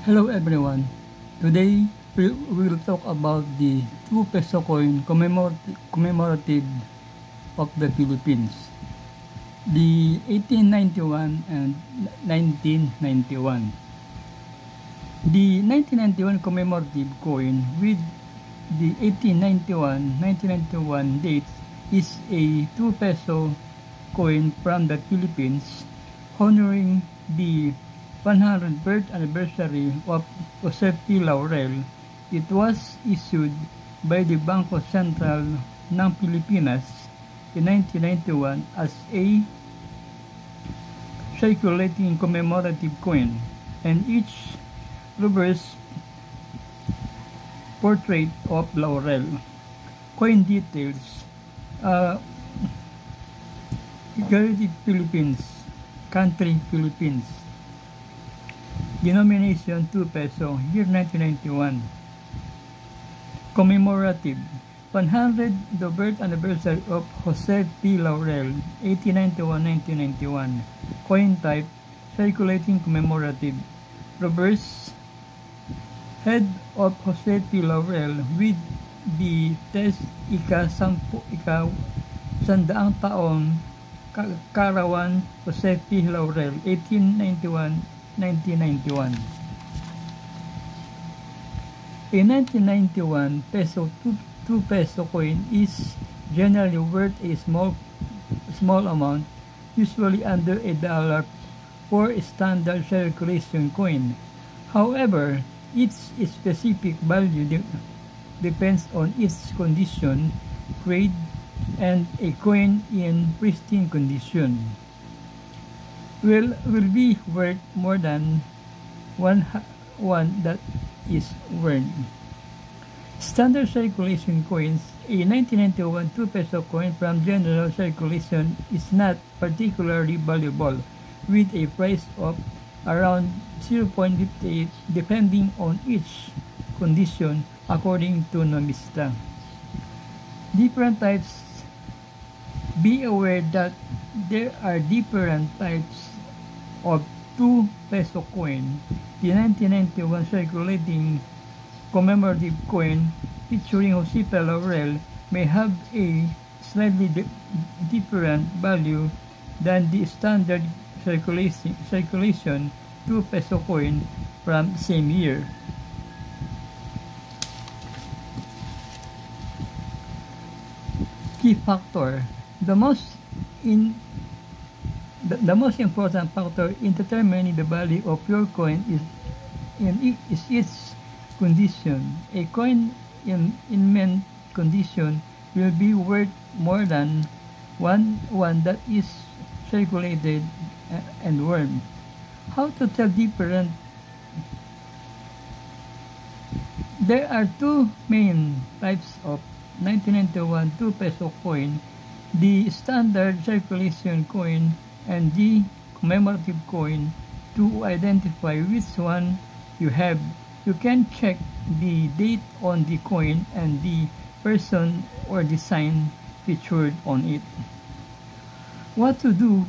Hello everyone. Today we will talk about the 2 peso coin commemorative of the Philippines. The 1891 and 1991. The 1991 commemorative coin with the 1891-1991 dates is a 2 peso coin from the Philippines honoring the 100th birth anniversary of Jose P. Laurel. It was issued by the Bangko Sentral ng Pilipinas in 1991 as a circulating commemorative coin, and each reverse portrait of Laurel. Coin details: Philippines, country Philippines. Denomination 2 peso, year 1991. Commemorative: 100 the birth anniversary of Jose P. Laurel, 1891-1991. Coin type: circulating commemorative. Reverse head of Jose P. Laurel with the test ika-100 taong Karawan Jose P. Laurel, 1891-1991. A 1991 peso 2 peso coin is generally worth a small amount, usually under $1 for a standard circulation coin. However, its specific value depends on its condition, grade, and a coin in pristine condition will be worth more than one that is worn. Standard circulation coins: a 1991 2 peso coin from general circulation is not particularly valuable, with a price of around 0.58 depending on each condition, according to Nomista. Different types. Be aware that there are different types of 2 peso coin. The 1991 circulating commemorative coin featuring Jose P. Laurel may have a slightly different value than the standard circulation 2 peso coin from the same year. Key factor: the most important factor in determining the value of your coin is its condition. A coin in mint condition will be worth more than one that is circulated and worn. How to tell different? There are two main types of 1991 2 peso coin: the standard circulation coin and the commemorative coin. To identify which one you have, you can check the date on the coin and the person or design featured on it. What to do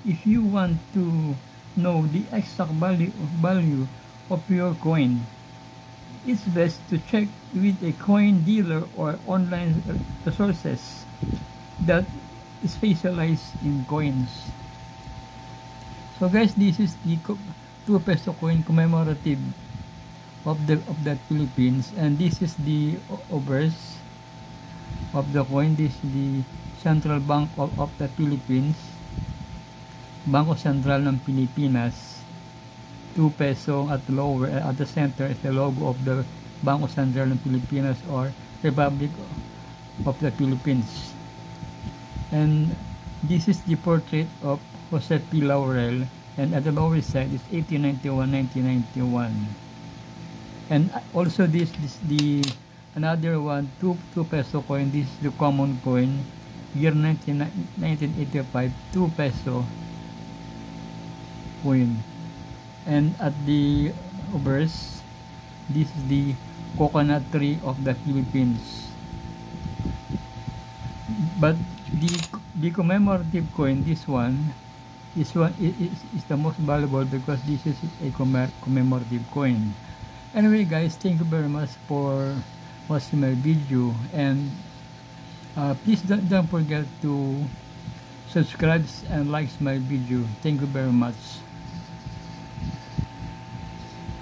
if you want to know the exact value of your coin? It's best to check with a coin dealer or online resources that specialize in coins. So guys, this is the 2 peso coin commemorative of the Philippines, and this is the obverse of the coin. This is the Central Bank of the Philippines, Bangko Sentral ng Pilipinas. 2 peso at lower, at the center is the logo of the Bangko Sentral ng Pilipinas or Republic of the Philippines. And this is the portrait of Jose P. Laurel, and at the lower side is 1891-1991. And also this the another one, 2 peso coin. This is the common coin, year 1985, 2 peso coin. And at the obverse, this is the coconut tree of the Philippines. But the commemorative coin, this one, this one is the most valuable because this is a commemorative coin. Anyway guys, thank you very much for watching my video, and please don't forget to subscribe and like my video. Thank you very much.